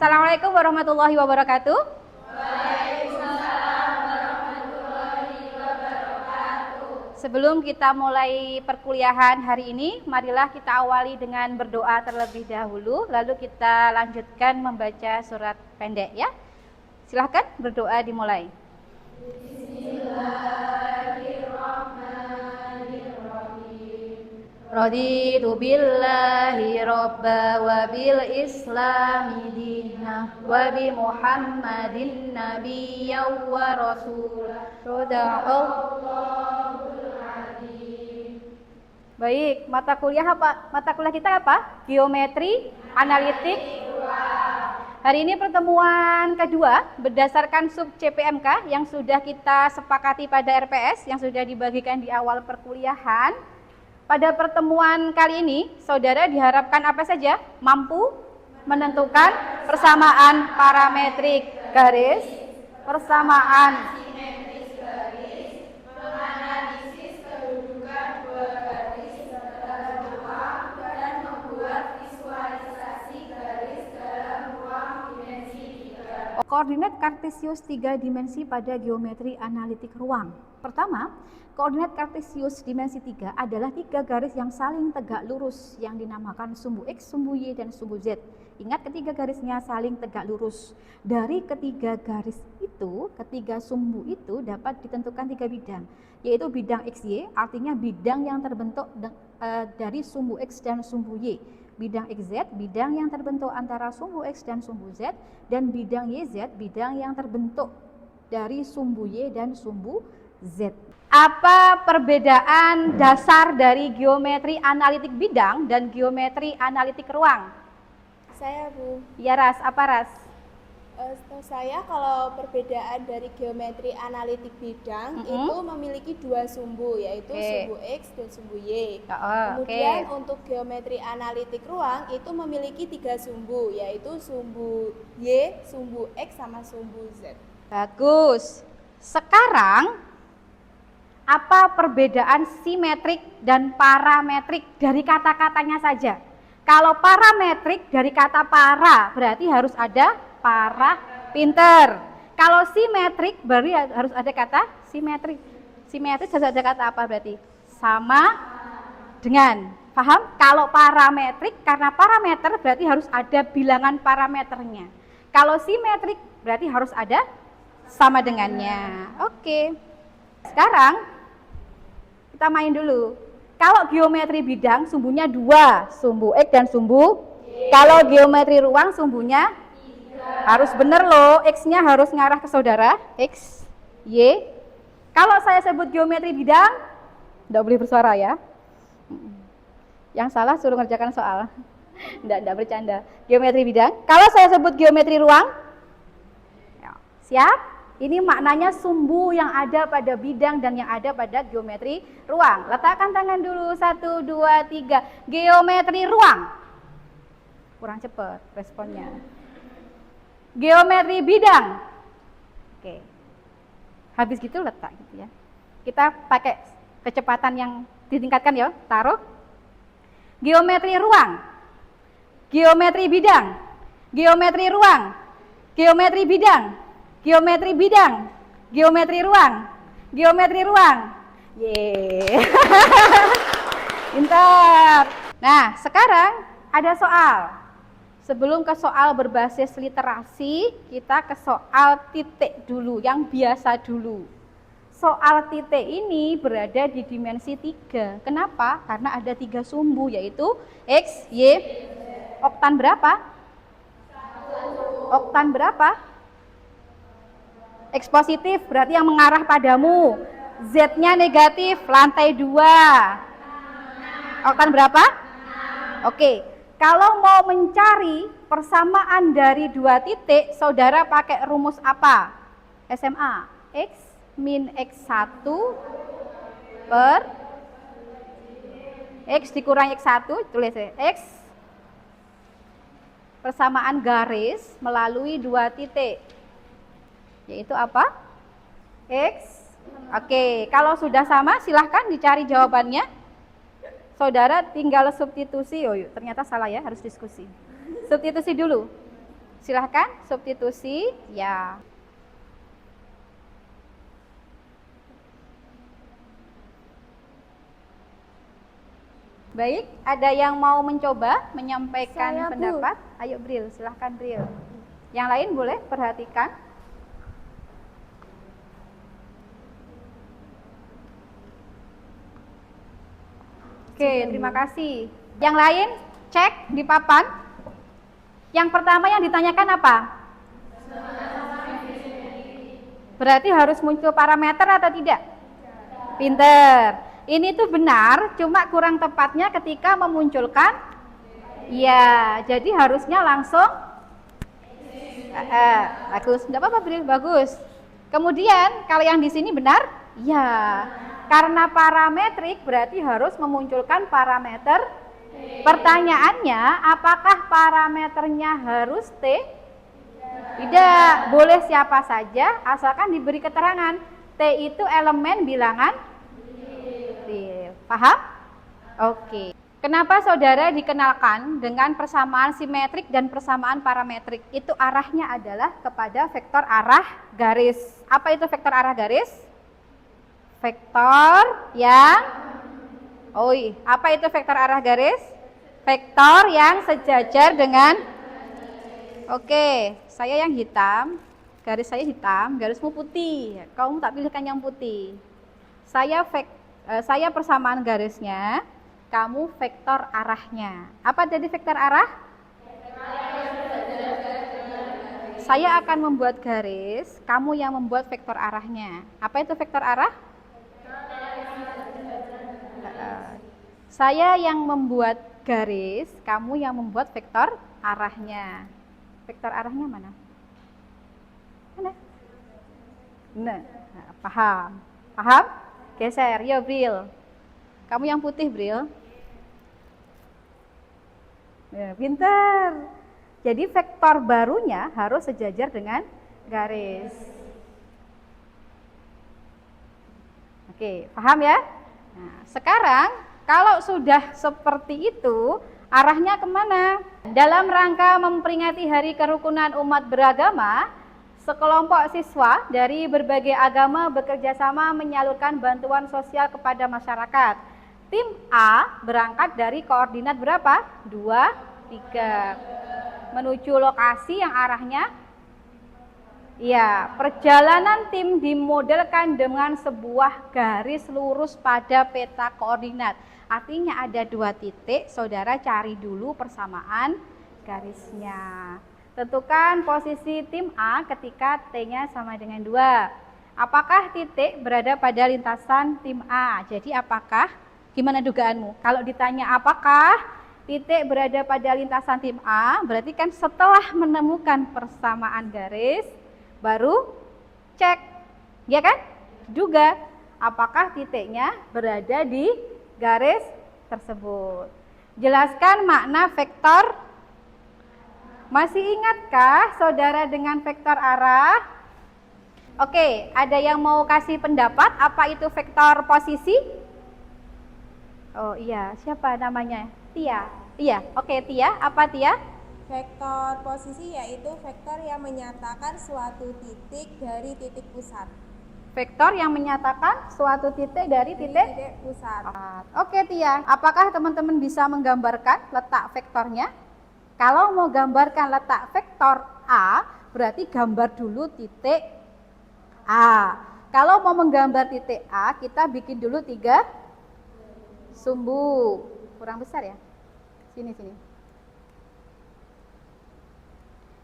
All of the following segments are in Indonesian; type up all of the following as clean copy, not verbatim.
Assalamualaikum warahmatullahi wabarakatuh. Sebelum kita mulai perkuliahan hari ini, marilah kita awali dengan berdoa terlebih dahulu, lalu kita lanjutkan membaca surat pendek ya. Silahkan berdoa dimulai. Raditu billahi robba wa bil islami dina wa bi muhammadin nabiyya wa rasulah Baik, mata kuliah apa? Mata kuliah kita apa? Geometri analitik. Hari ini pertemuan kedua berdasarkan sub CPMK yang sudah kita sepakati pada RPS yang sudah dibagikan di awal perkuliahan. Pada pertemuan kali ini, saudara diharapkan apa saja? Mampu menentukan persamaan parametrik garis, persamaan simetris garis, menganalisis kedudukan dua garis dalam ruang, dan membuat visualisasi garis dalam ruang dimensi 3. Koordinat kartesius 3 dimensi pada geometri analitik ruang. Pertama, koordinat kartesius dimensi 3 adalah 3 garis yang saling tegak lurus yang dinamakan sumbu X, sumbu Y, dan sumbu Z. Ingat ketiga garisnya saling tegak lurus. Dari ketiga garis itu, ketiga sumbu itu dapat ditentukan 3 bidang, yaitu bidang XY, artinya bidang yang terbentuk dari sumbu X dan sumbu Y. Bidang XZ, bidang yang terbentuk antara sumbu X dan sumbu Z, dan bidang YZ, bidang yang terbentuk dari sumbu Y dan sumbu Z. Apa perbedaan dasar dari geometri analitik bidang dan geometri analitik ruang? Saya, Bu. Ya, Ras. Apa, Ras? Setahu saya kalau perbedaan dari geometri analitik bidang itu memiliki 2 sumbu, yaitu sumbu X dan sumbu Y. Kemudian untuk geometri analitik ruang itu memiliki 3 sumbu, yaitu sumbu Y, sumbu X, sama sumbu Z. Bagus. Sekarang apa perbedaan simetrik dan parametrik dari kata-katanya saja? Kalau parametrik dari kata para berarti harus ada para pinter. Kalau simetrik berarti harus ada kata simetrik. Simetris harus ada kata apa berarti? Sama dengan. Paham? Kalau parametrik karena parameter berarti harus ada bilangan parameternya. Kalau simetrik berarti harus ada sama dengannya. Oke. Sekarang kita main dulu. Kalau geometri bidang sumbunya 2, sumbu X dan sumbu Y. Kalau geometri ruang sumbunya 3. Harus benar loh, X-nya harus ngarah ke saudara, X, Y. Kalau saya sebut geometri bidang, enggak boleh bersuara ya. Yang salah suruh ngerjakan soal. Enggak bercanda. Geometri bidang. Kalau saya sebut geometri ruang, siap? Ini maknanya sumbu yang ada pada bidang dan yang ada pada geometri ruang. Letakkan tangan dulu, 1, 2, 3. Geometri ruang. Kurang cepat responnya. Geometri bidang. Oke. Habis gitu letak gitu ya. Kita pakai kecepatan yang ditingkatkan ya. Taruh. Geometri ruang. Geometri bidang. Geometri ruang. Geometri bidang. Geometri bidang, geometri ruang, geometri ruang. Yeay. Pintar. Nah, sekarang ada soal. Sebelum ke soal berbasis literasi, kita ke soal titik dulu, yang biasa dulu. Soal titik ini berada di dimensi 3. Kenapa? Karena ada 3 sumbu, yaitu X, Y. Oktan berapa? 1. Oktan berapa? X positif berarti yang mengarah padamu. Z-nya negatif, lantai 2. Oktan berapa? 6. Oke. Kalau mau mencari persamaan dari 2 titik, saudara pakai rumus apa? SMA. X min X1 per X dikurangi X1, tulis ya. X persamaan garis melalui 2 titik. Yaitu apa? X. Oke, kalau sudah sama silahkan dicari jawabannya. Saudara tinggal substitusi. Oh, ternyata salah ya, harus diskusi. Substitusi dulu. Silahkan substitusi, ya. Baik, ada yang mau mencoba menyampaikan Saya, Bu. pendapat? Ayo Bril, silahkan Bril. Yang lain boleh perhatikan. Oke, terima kasih. Yang lain cek di papan. Yang pertama yang ditanyakan apa? Berarti harus muncul parameter atau tidak? Pinter. Ini tuh benar, cuma kurang tepatnya ketika memunculkan. Ya, jadi harusnya langsung. Bagus, tidak apa-apa Bril, bagus. Kemudian kalau yang di sini benar, ya, karena parametrik berarti harus memunculkan parameter. Pertanyaannya, apakah parameternya harus T? Tidak, boleh siapa saja asalkan diberi keterangan. T itu elemen bilangan real. Paham? Oke. Kenapa saudara dikenalkan dengan persamaan simetrik dan persamaan parametrik? Itu arahnya adalah kepada vektor arah garis. Apa itu vektor arah garis? Vektor yang apa itu vektor arah garis? Vektor yang sejajar dengan saya yang hitam, garis saya hitam, garismu putih. Kamu tak pilihkan yang putih. Saya persamaan garisnya, kamu vektor arahnya. Apa jadi vektor arah? Saya akan membuat garis, kamu yang membuat vektor arahnya. Apa itu vektor arah? Saya yang membuat garis, kamu yang membuat vektor arahnya. Vektor arahnya mana? Mana? Nah, paham? Paham? Geser, ya Bril. Kamu yang putih, Bril. Ya, pintar. Jadi vektor barunya harus sejajar dengan garis. Oke, paham ya? Nah, sekarang kalau sudah seperti itu, arahnya kemana? Dalam rangka memperingati Hari Kerukunan Umat Beragama, sekelompok siswa dari berbagai agama bekerja sama menyalurkan bantuan sosial kepada masyarakat. Tim A berangkat dari koordinat berapa? 2, 3. Menuju lokasi yang arahnya, ya, perjalanan tim dimodelkan dengan sebuah garis lurus pada peta koordinat. Artinya ada 2 titik, saudara cari dulu persamaan garisnya. Tentukan posisi tim A ketika T-nya sama dengan 2. Apakah titik berada pada lintasan tim A? Jadi apakah, gimana dugaanmu? Kalau ditanya apakah titik berada pada lintasan tim A, berarti kan setelah menemukan persamaan garis, baru cek, ya kan? Juga apakah titiknya berada di garis tersebut. Jelaskan makna vektor. Masih ingatkah saudara dengan vektor arah? Oke, ada yang mau kasih pendapat apa itu vektor posisi? Oh iya, siapa namanya? Tia. Iya, oke Tia, apa Tia? Vektor posisi yaitu vektor yang menyatakan suatu titik dari titik pusat. Vektor yang menyatakan suatu titik dari titik pusat. Oke Tia, apakah teman-teman bisa menggambarkan letak vektornya? Kalau mau gambarkan letak vektor A, berarti gambar dulu titik A. Kalau mau menggambar titik A, kita bikin dulu 3 sumbu. Kurang besar ya? Sini.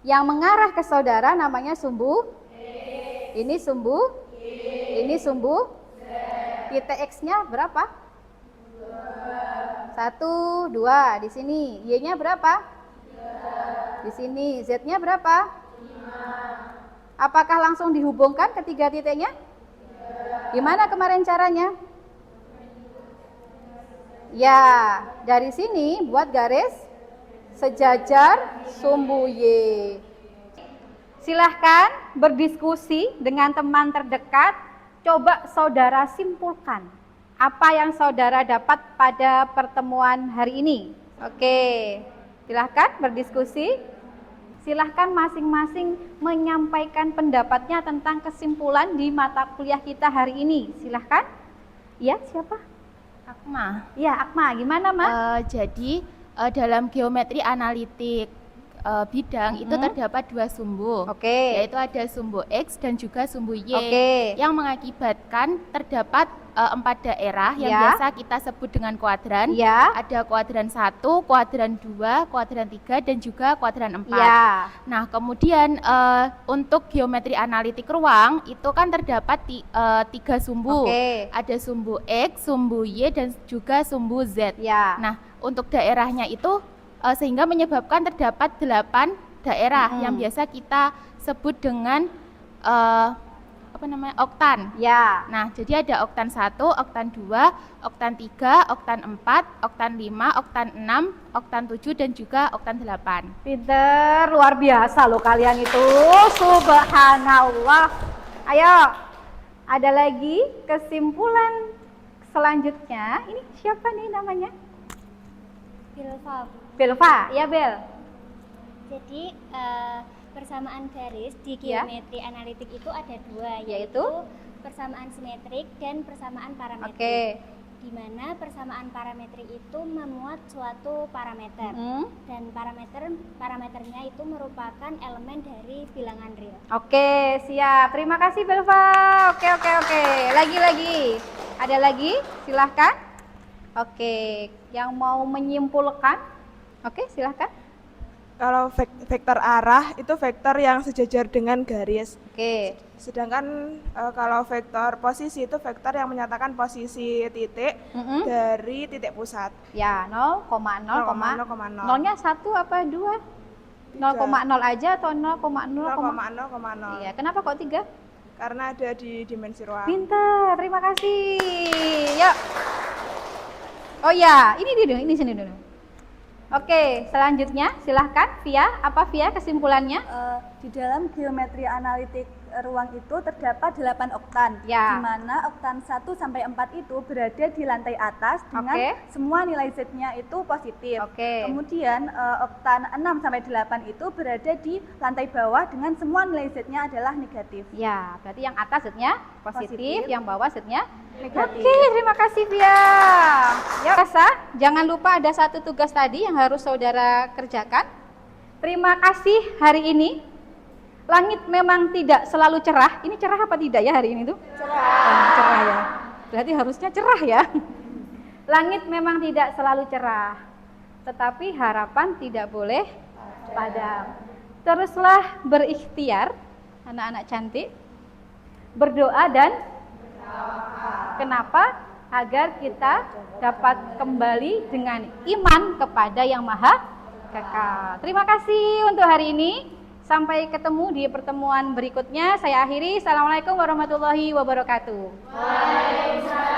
Yang mengarah ke saudara namanya sumbu. Ini sumbu. Ini sumbu. Titik X-nya berapa? 1, 2. Di sini. Y-nya berapa? Di sini. Z-nya berapa? 5. Apakah langsung dihubungkan ketiga titiknya? Gimana kemarin caranya? Ya, dari sini buat garis sejajar sumbu Y. Silahkan berdiskusi dengan teman terdekat. Coba saudara simpulkan apa yang saudara dapat pada pertemuan hari ini. Oke, silahkan berdiskusi. silahkan masing-masing menyampaikan pendapatnya tentang kesimpulan di mata kuliah kita hari ini. Silahkan. Ya, siapa? Akma. Ya, Akma. Gimana, Ma? Jadi dalam geometri analitik bidang itu terdapat dua sumbu, yaitu ada sumbu X dan juga sumbu Y, yang mengakibatkan terdapat 4 daerah yang biasa kita sebut dengan kuadran. Ada kuadran 1, kuadran 2, kuadran 3, dan juga kuadran 4. Nah, kemudian untuk geometri analitik ruang itu kan terdapat 3 sumbu. Ada sumbu X, sumbu Y, dan juga sumbu Z. Nah, untuk daerahnya itu sehingga menyebabkan terdapat 8 daerah yang biasa kita sebut dengan oktan. Nah, jadi ada oktan 1, oktan 2, oktan 3, oktan 4, oktan 5, oktan 6, oktan 7, dan juga oktan 8. Pinter, luar biasa loh kalian itu. Subhanallah. Ayo, ada lagi kesimpulan selanjutnya. Ini siapa nih namanya? Belva, ya Bel. Jadi persamaan garis di geometri analitik itu ada 2, yaitu persamaan simetrik dan persamaan parametrik. Di mana persamaan parametrik itu memuat suatu parameter dan parameternya itu merupakan elemen dari bilangan real. Oke, siap. Terima kasih Belva. Oke. Lagi. Ada lagi? Silahkan. Oke, yang mau menyimpulkan? Oke, silahkan. Kalau vektor arah itu vektor yang sejajar dengan garis. Sedangkan kalau vektor posisi itu vektor yang menyatakan posisi titik dari titik pusat. Ya, 0,0, 0,0-nya 1 apa 2? 0,0 aja atau 0,0? Iya, kenapa kok 3? Karena ada di dimensi ruang. Pintar, terima kasih. Yuk. Oh ya, ini sini dulu. Oke, selanjutnya silahkan Via. Apa Via kesimpulannya? Di dalam geometri analitik ruang itu terdapat 8 oktan, di mana oktan 1 sampai 4 itu berada di lantai atas dengan semua nilai Z-nya itu positif. Kemudian oktan 6 sampai 8 itu berada di lantai bawah dengan semua nilai Z-nya adalah negatif. Ya, berarti yang atas Z-nya positif, yang bawah Z-nya negatif. Oke, terima kasih Via. Yuk, jangan lupa ada satu tugas tadi yang harus saudara kerjakan. Terima kasih hari ini. Langit memang tidak selalu cerah. Ini cerah apa tidak ya hari ini tuh? Cerah ya. Berarti harusnya cerah ya. Langit memang tidak selalu cerah. Tetapi harapan tidak boleh padam. Teruslah berikhtiar, anak-anak cantik. Berdoa dan kenapa? Agar kita dapat kembali dengan iman kepada Yang Maha Kekal. Terima kasih untuk hari ini. Sampai ketemu di pertemuan berikutnya. Saya akhiri. Assalamualaikum warahmatullahi wabarakatuh. Waalaikumsalam.